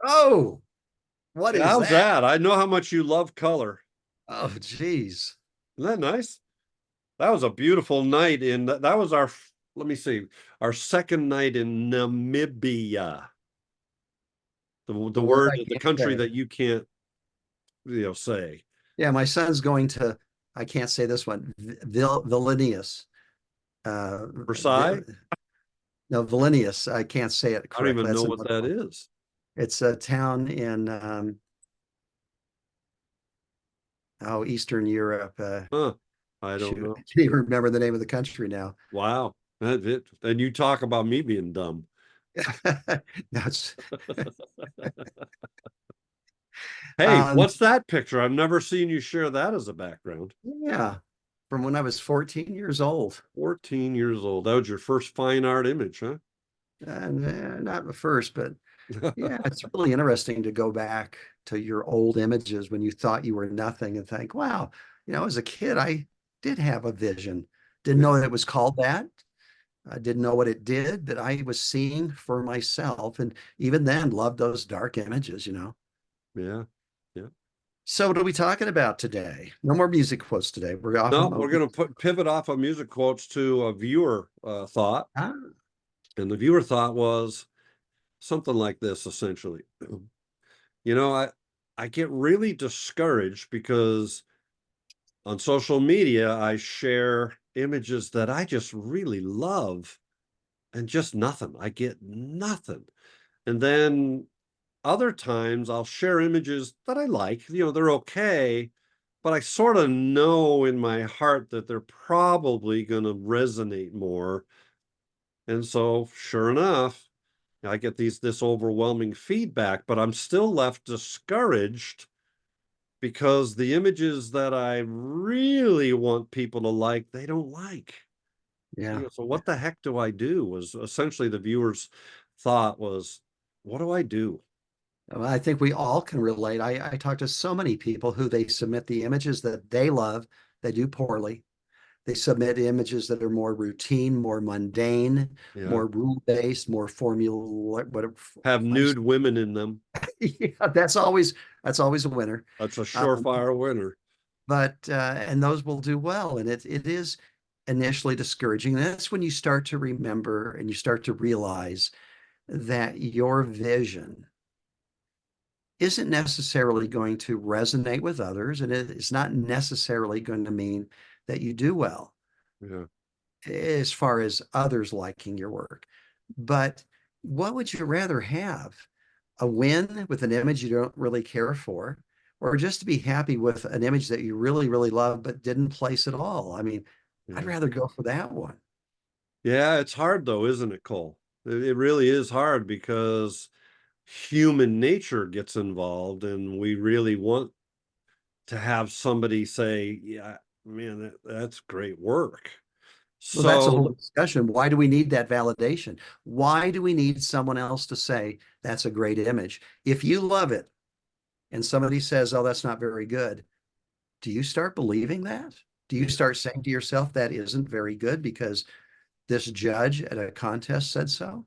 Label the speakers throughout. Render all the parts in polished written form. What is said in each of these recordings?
Speaker 1: Oh, what is
Speaker 2: How's
Speaker 1: that?
Speaker 2: that? I know how much you love color.
Speaker 1: Oh, geez.
Speaker 2: Isn't that nice? That was a beautiful night that was our, let me see, our second night in Namibia. The
Speaker 1: A word
Speaker 2: word,
Speaker 1: I
Speaker 2: the
Speaker 1: can't
Speaker 2: country
Speaker 1: say.
Speaker 2: that you can't, say.
Speaker 1: Yeah, my son's going to, I can't say this one, Vilnius. Uh,
Speaker 2: Versailles?
Speaker 1: no, Vilnius. I can't say it
Speaker 2: I don't
Speaker 1: correctly.
Speaker 2: even know
Speaker 1: That's
Speaker 2: what
Speaker 1: another
Speaker 2: that
Speaker 1: one.
Speaker 2: is.
Speaker 1: It's a town in, Eastern Europe.
Speaker 2: Huh. I don't
Speaker 1: Shoot, I
Speaker 2: know.
Speaker 1: can't even remember the name of the country now.
Speaker 2: Wow. That's it. And you talk about me being dumb.
Speaker 1: That's,
Speaker 2: Hey,
Speaker 1: um,
Speaker 2: what's that picture? I've never seen you share that as a background.
Speaker 1: yeah, from when I was 14 years old.
Speaker 2: 14 years old. That was your first fine art image, huh?
Speaker 1: And not the first, but yeah, it's really interesting to go back to your old images when you thought you were nothing and think, wow, as a kid, I did have a vision. Didn't
Speaker 2: Yeah.
Speaker 1: know that it was called that. I didn't know what it did, but I was seeing for myself. And even then, loved those dark images.
Speaker 2: Yeah. Yeah.
Speaker 1: So, what are we talking about today? No more music quotes today. We're off
Speaker 2: No,
Speaker 1: of
Speaker 2: we're going to pivot off of music quotes to a viewer thought.
Speaker 1: ah,
Speaker 2: And the viewer thought was something like this essentially. You know, I get really discouraged because on social media I share images that I just really love and just nothing. I get nothing. And then other times I'll share images that I like, they're okay, but I sort of know in my heart that they're probably going to resonate more. And so, sure enough, I get this overwhelming feedback, but I'm still left discouraged because the images that I really want people to like, they don't like.
Speaker 1: yeah.
Speaker 2: So what the heck do I do? Was essentially the viewer's thought was, what do I do?
Speaker 1: Well, I think we all can relate. I talk to so many people who they submit the images that they love, they do poorly. They submit images that are more routine, more mundane,
Speaker 2: Yeah.
Speaker 1: more rule-based, more formula. Whatever.
Speaker 2: Have
Speaker 1: I'm,
Speaker 2: nude women in them.
Speaker 1: yeah, that's always a winner.
Speaker 2: That's a
Speaker 1: Um,
Speaker 2: surefire winner.
Speaker 1: but and those will do well, and it is initially discouraging. And that's when you start to remember and you start to realize that your vision isn't necessarily going to resonate with others, and it's not necessarily going to mean that you do well
Speaker 2: Yeah.
Speaker 1: as far as others liking your work. But what would you rather have? A win with an image you don't really care for, or just to be happy with an image that you really, really love but didn't place at all? I mean, I'd
Speaker 2: Yeah.
Speaker 1: rather go for that one.
Speaker 2: Yeah, it's hard though, isn't it, Cole? It really is hard because human nature gets involved and we really want to have somebody say, yeah, man, that's great work.
Speaker 1: Well, that's a whole
Speaker 2: So,
Speaker 1: discussion. Why do we need that validation? Why do we need someone else to say that's a great image? If you love it and somebody says, oh, that's not very good, do you start believing that? Do you
Speaker 2: yeah,
Speaker 1: start saying to yourself that isn't very good because this judge at a contest said so?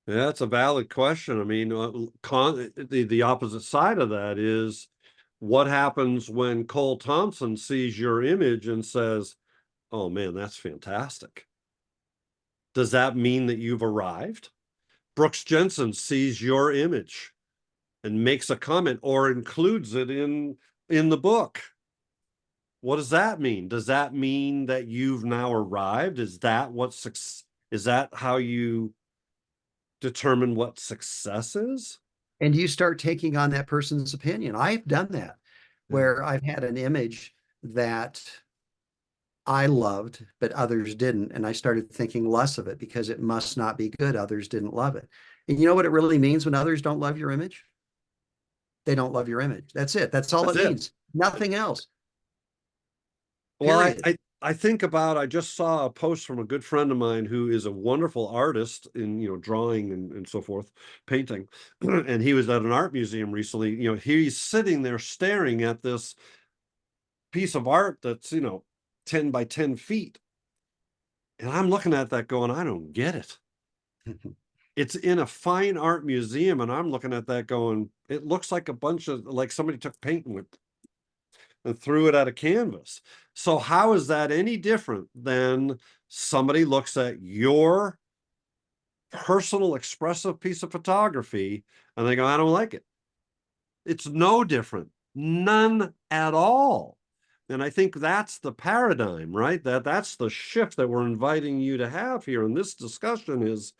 Speaker 2: that's a valid question. I mean, the opposite side of that is what happens when Cole Thompson sees your image and says, "Oh man, that's fantastic." Does that mean that you've arrived? Brooks Jensen sees your image and makes a comment or includes it in the book. What does that mean? Does that mean that you've now arrived? Is that how you determine what success is?
Speaker 1: And you start taking on that person's opinion. I've done that
Speaker 2: Yeah.
Speaker 1: where I've had an image that I loved, but others didn't. And I started thinking less of it because it must not be good. Others didn't love it. And you know what it really means when others don't love your image? They don't love your image. That's it. That's all
Speaker 2: That's
Speaker 1: it
Speaker 2: it.
Speaker 1: means. Nothing else,
Speaker 2: Well,
Speaker 1: period.
Speaker 2: I think about, I just saw a post from a good friend of mine who is a wonderful artist in, drawing and so forth, painting. And he was at an art museum recently. He's sitting there staring at this piece of art that's, 10 by 10 feet. And I'm looking at that going, I don't get it. it's in a fine art museum, and I'm looking at that going, it looks like a bunch of, like somebody took paint and threw it at a canvas. So how is that any different than somebody looks at your personal expressive piece of photography and they go, I don't like it? It's no different, none at all. And I think that's the paradigm, right? That's the shift that we're inviting you to have here in this discussion is,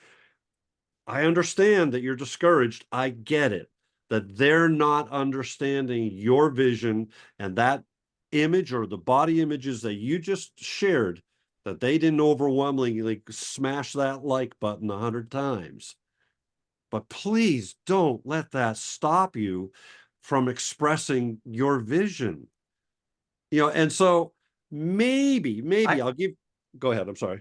Speaker 2: I understand that you're discouraged. I get it. That they're not understanding your vision, and that image or the body images that you just shared, that they didn't overwhelmingly smash that like button 100 times. But please don't let that stop you from expressing your vision. And so maybe
Speaker 1: I,
Speaker 2: I'll give, go ahead. I'm sorry.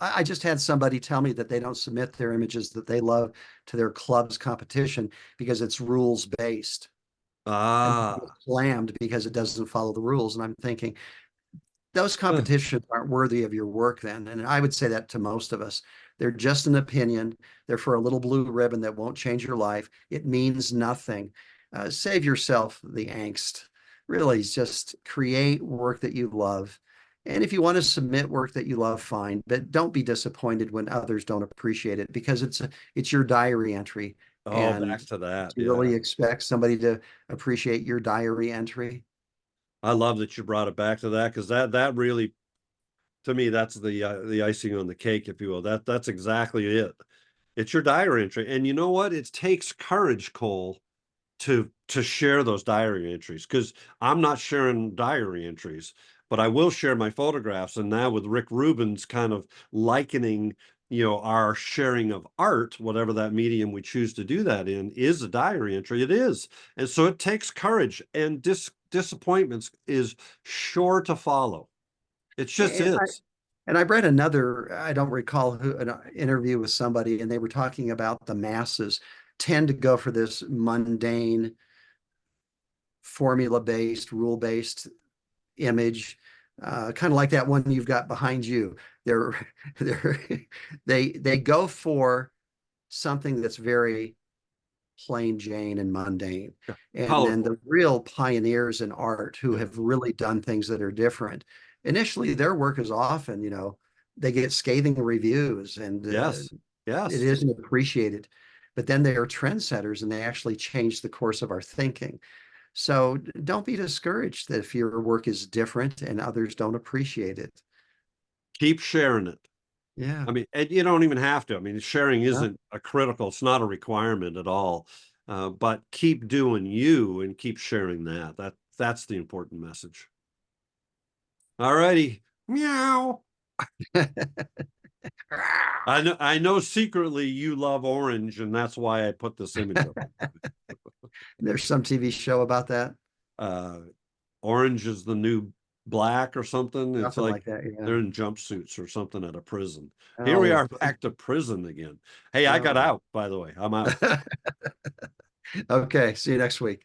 Speaker 1: I just had somebody tell me that they don't submit their images that they love to their club's competition because it's rules based. And they get
Speaker 2: Ah,
Speaker 1: slammed because it doesn't follow the rules. And I'm thinking, those competitions aren't worthy of your work then. And I would say that to most of us. They're just an opinion. They're for a little blue ribbon that won't change your life. It means nothing. Save yourself the angst. Really, just create work that you love. And if you want to submit work that you love, fine. But don't be disappointed when others don't appreciate it because it's your diary entry.
Speaker 2: oh,
Speaker 1: And
Speaker 2: back to that.
Speaker 1: do you
Speaker 2: Yeah.
Speaker 1: really expect somebody to appreciate your diary entry?
Speaker 2: I love that you brought it back to that because that really, to me, that's the icing on the cake, if you will. That's exactly it. It's your diary entry, and you know what? It takes courage, Cole, to share those diary entries because I'm not sharing diary entries, but I will share my photographs. And now with Rick Rubin's kind of likening, our sharing of art, whatever that medium we choose to do that in, is a diary entry. It is, and so it takes courage, and disappointments is sure to follow. It just
Speaker 1: And I
Speaker 2: is.
Speaker 1: and I read another, I don't recall who, an interview with somebody, and they were talking about the masses tend to go for this mundane, formula-based, rule-based image, kind of like that one you've got behind you. They're they're they go for something that's very plain Jane and mundane.
Speaker 2: Yeah.
Speaker 1: And then
Speaker 2: Colorful.
Speaker 1: the real pioneers in art who
Speaker 2: Yeah.
Speaker 1: have really done things that are different, initially their work is often, they get scathing reviews and
Speaker 2: Yes.
Speaker 1: it
Speaker 2: Yes.
Speaker 1: isn't appreciated. But then they are trendsetters and they actually change the course of our thinking. So don't be discouraged that if your work is different and others don't appreciate it.
Speaker 2: Keep sharing it.
Speaker 1: Yeah.
Speaker 2: I mean, and you don't even have to. I mean, sharing
Speaker 1: Yeah.
Speaker 2: isn't a critical, it's not a requirement at all. But keep doing you and keep sharing that. That's the important message. All righty. Meow. I know secretly you love orange, and that's why I put this image up.
Speaker 1: There's some TV show about that.
Speaker 2: Uh, Orange is the new black or something. It's
Speaker 1: Nothing
Speaker 2: like
Speaker 1: like that. Yeah.
Speaker 2: they're in jumpsuits or something at a prison. Here we
Speaker 1: Oh,
Speaker 2: are back to prison again. Hey, I got
Speaker 1: oh.
Speaker 2: out, by the way. I'm out.
Speaker 1: Okay. See you next week.